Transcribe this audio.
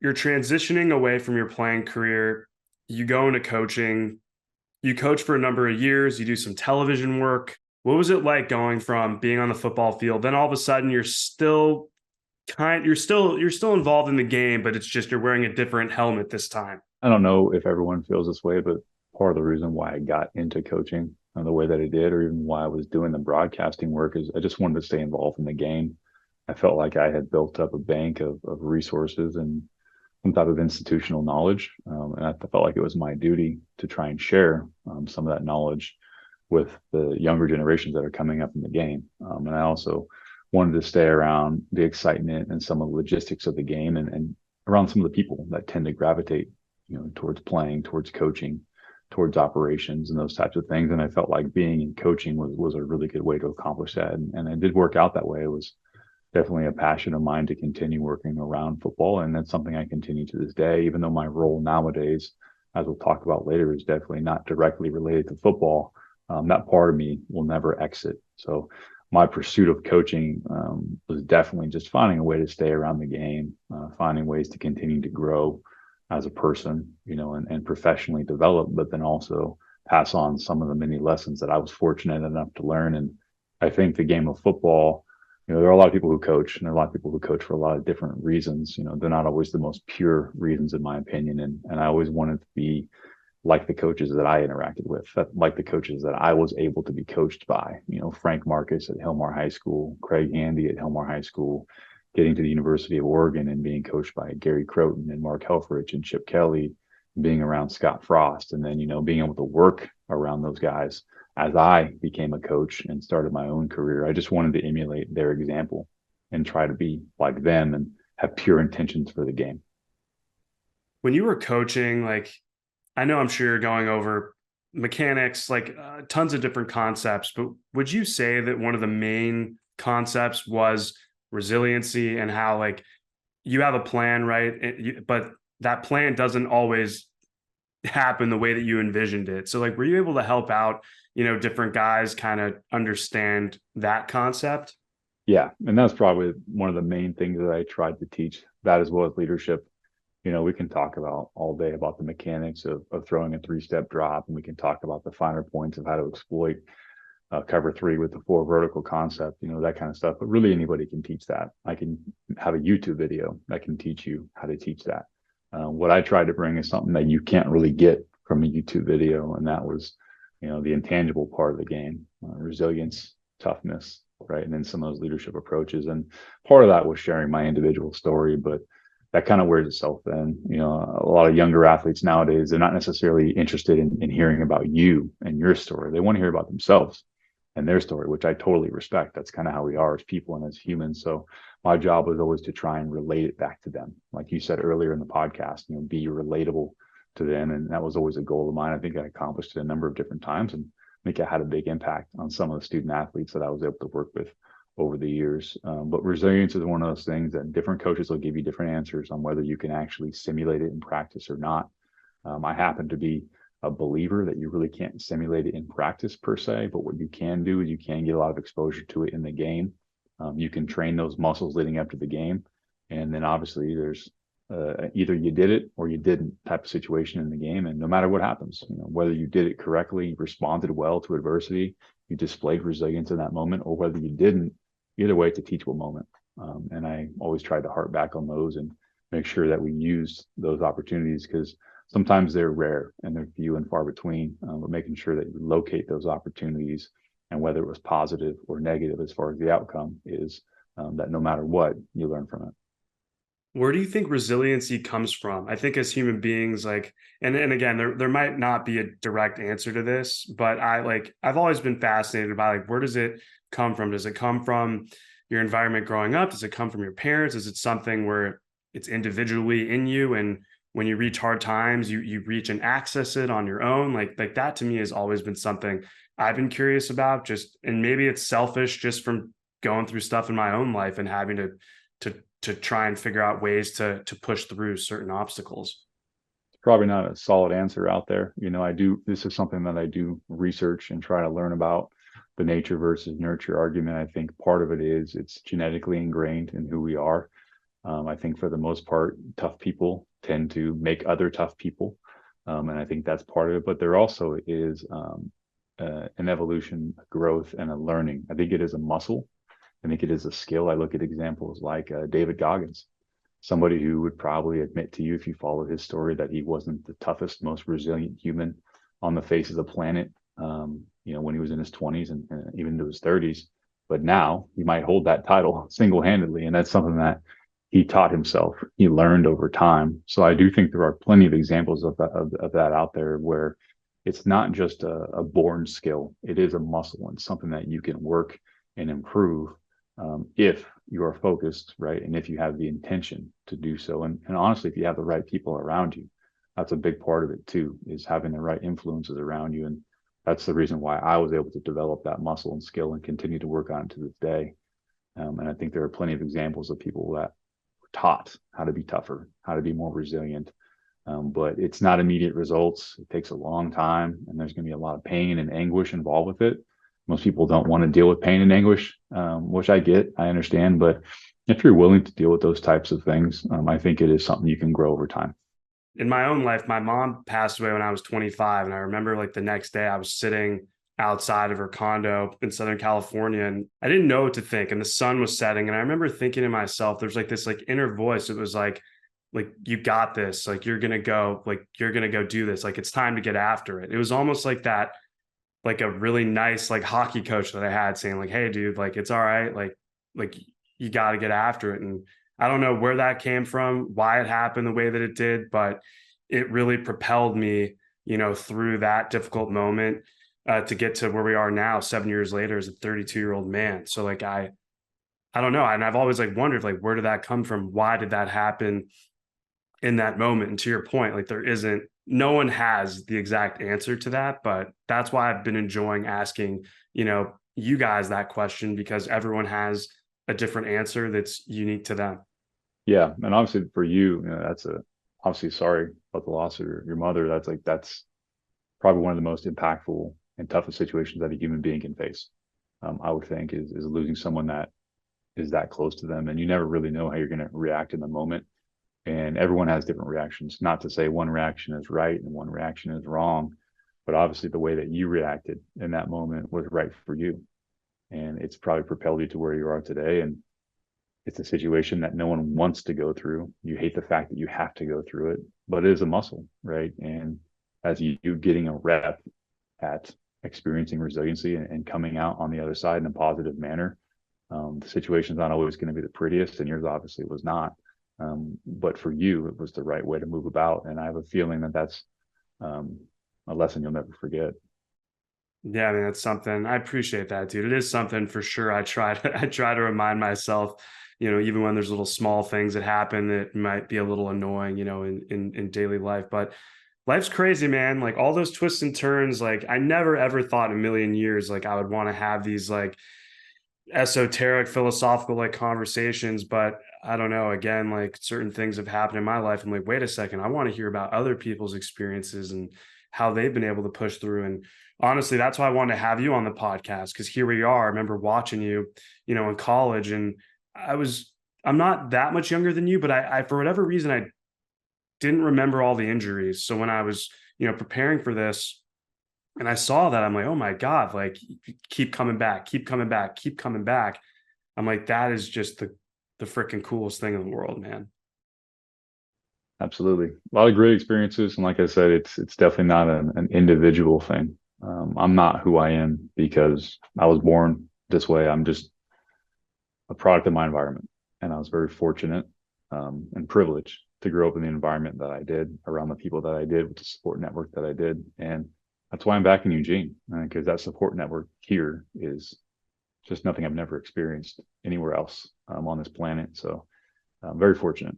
you're transitioning away from your playing career, you go into coaching, you coach for a number of years, you do some television work. What was it like going from being on the football field, then all of a sudden you're still involved in the game, but it's just you're wearing a different helmet this time. I don't know if everyone feels this way, but part of the reason why I got into coaching the way that I did, or even why I was doing the broadcasting work, is I just wanted to stay involved in the game. I felt like I had built up a bank of resources and some type of institutional knowledge. And I felt like it was my duty to try and share some of that knowledge with the younger generations that are coming up in the game. And I also wanted to stay around the excitement and some of the logistics of the game and around some of the people that tend to gravitate, towards playing, towards coaching, towards operations and those types of things. And I felt like being in coaching was a really good way to accomplish that. And it did work out that way. It was definitely a passion of mine to continue working around football. And that's something I continue to this day, even though my role nowadays, as we'll talk about later, is definitely not directly related to football. That part of me will never exit. So my pursuit of coaching was definitely just finding a way to stay around the game, finding ways to continue to grow as a person, and professionally develop, but then also pass on some of the many lessons that I was fortunate enough to learn. And I think the game of football, there are a lot of people who coach, and there are a lot of people who coach for a lot of different reasons. They're not always the most pure reasons, in my opinion. And I always wanted to be like the coaches that I interacted with, like the coaches that I was able to be coached by. Frank Marcus at Hillmore High School, Craig Handy at Hillmore High School, getting to the University of Oregon and being coached by Gary Croton and Mark Helfrich and Chip Kelly, being around Scott Frost, and then being able to work around those guys as I became a coach and started my own career. I just wanted to emulate their example and try to be like them and have pure intentions for the game. When you were coaching, like I know I'm sure you're going over mechanics, like tons of different concepts, but would you say that one of the main concepts was resiliency and how like you have a plan, right? But that plan doesn't always happen the way that you envisioned it. So like were you able to help out, different guys kind of understand that concept? Yeah. And that's probably one of the main things that I tried to teach, that as well as leadership. We can talk about all day about the mechanics of throwing a three-step drop, and we can talk about the finer points of how to exploit cover three with the four vertical concept, that kind of stuff. But really, anybody can teach that. I can have a YouTube video that can teach you how to teach that. What I tried to bring is something that you can't really get from a YouTube video, and that was, the intangible part of the game, resilience, toughness, right, and then some of those leadership approaches. And part of that was sharing my individual story, but that kind of wears itself thin. A lot of younger athletes nowadays, they're not necessarily interested in hearing about you and your story. They want to hear about themselves and their story, which I totally respect. That's kind of how we are as people and as humans. So my job was always to try and relate it back to them. Like you said earlier in the podcast, be relatable to them. And that was always a goal of mine. I think I accomplished it a number of different times, and I think it had a big impact on some of the student athletes that I was able to work with over the years. But resilience is one of those things that different coaches will give you different answers on whether you can actually simulate it in practice or not. I happen to be a believer that you really can't simulate it in practice per se, but what you can do is you can get a lot of exposure to it in the game. You can train those muscles leading up to the game. And then obviously there's either you did it or you didn't type of situation in the game. And no matter what happens, whether you did it correctly, responded well to adversity, you displayed resilience in that moment, or whether you didn't, either way, it's a teachable moment. And I always tried to harp back on those and make sure that we used those opportunities, because sometimes they're rare and they're few and far between, but making sure that you locate those opportunities, and whether it was positive or negative as far as the outcome is, that no matter what, you learn from it. Where do you think resiliency comes from? I think as human beings, like, and again, there might not be a direct answer to this, but I've always been fascinated by like where does it come from? Does it come from your environment growing up? Does it come from your parents? Is it something where it's individually in you, and when you reach hard times, you reach and access it on your own? Like that to me has always been something I've been curious about. Just, and maybe it's selfish just from going through stuff in my own life and having to try and figure out ways to push through certain obstacles. Probably not a solid answer out there. This is something that I do research and try to learn about, the nature versus nurture argument. I think part of it is it's genetically ingrained in who we are. I think for the most part, tough people tend to make other tough people. And I think that's part of it. But there also is an evolution, a growth, and a learning. I think it is a muscle. I think it is a skill. I look at examples like David Goggins, somebody who would probably admit to you, if you follow his story, that he wasn't the toughest, most resilient human on the face of the planet, when he was in his 20s and even into his 30s. But now he might hold that title single handedly. And that's something that he taught himself, he learned over time. So I do think there are plenty of examples of that out there where it's not just a born skill, it is a muscle and something that you can work and improve if you are focused, right? And if you have the intention to do so. And honestly, if you have the right people around you, that's a big part of it too, is having the right influences around you. And that's the reason why I was able to develop that muscle and skill and continue to work on it to this day. And I think there are plenty of examples of people that were taught how to be tougher, how to be more resilient. But it's not immediate results. It takes a long time, and there's going to be a lot of pain and anguish involved with it. Most people don't want to deal with pain and anguish, which I get, I understand. But if you're willing to deal with those types of things, I think it is something you can grow over time. In my own life, my mom passed away when I was 25. And I remember like the next day I was sitting outside of her condo in Southern California and I didn't know what to think. And the sun was setting. And I remember thinking to myself, there's like this like inner voice. It was like, you got this, like, you're going to go do this. Like, it's time to get after it. It was almost like that, like a really nice, like hockey coach that I had saying like, hey dude, like, it's all right. Like you got to get after it. And I don't know where that came from, why it happened the way that it did, but it really propelled me, through that difficult moment to get to where we are now, 7 years later, as a 32-year-old man. So like, I don't know. And I've always like wondered, like, where did that come from? Why did that happen in that moment? And to your point, like, no one has the exact answer to that, but that's why I've been enjoying asking, you guys that question, because everyone has a different answer that's unique to them. Yeah, and obviously for you, that's obviously sorry about the loss of your mother. That's probably one of the most impactful and toughest situations that a human being can face. I would think is losing someone that is that close to them, and you never really know how you're going to react in the moment. And everyone has different reactions. Not to say one reaction is right and one reaction is wrong, but obviously the way that you reacted in that moment was right for you, and it's probably propelled you to where you are today. And it's a situation that no one wants to go through. You hate the fact that you have to go through it, but it is a muscle, right? And as you getting a rep at experiencing resiliency and coming out on the other side in a positive manner, the situation's not always going to be the prettiest, and yours obviously was not. But for you, it was the right way to move about. And I have a feeling that that's um, a lesson you'll never forget. Yeah, I mean, that's something I appreciate that, dude. It is something for sure. I try to remind myself, even when there's little small things that happen that might be a little annoying, in daily life. But life's crazy, man. Like all those twists and turns, like I never ever thought in a million years like I would want to have these like esoteric philosophical like conversations, but I don't know, again, like certain things have happened in my life. I'm like, wait a second, I want to hear about other people's experiences and how they've been able to push through. And honestly, that's why I wanted to have you on the podcast, because here we are. I remember watching you, in college, and I was I'm not that much younger than you, but I for whatever reason I didn't remember all the injuries. So when I was, preparing for this, and I saw that, I'm like, oh my God, like keep coming back, keep coming back, keep coming back. I'm like, that is just the freaking coolest thing in the world, man. Absolutely, a lot of great experiences, and like I said, it's definitely not an individual thing. I'm not who I am because I was born this way. I'm just a product of my environment, and I was very fortunate and privileged to grow up in the environment that I did, around the people that I did, with the support network that I did, and that's why I'm back in Eugene, because that support network here is just nothing I've never experienced anywhere else on this planet. So I'm very fortunate.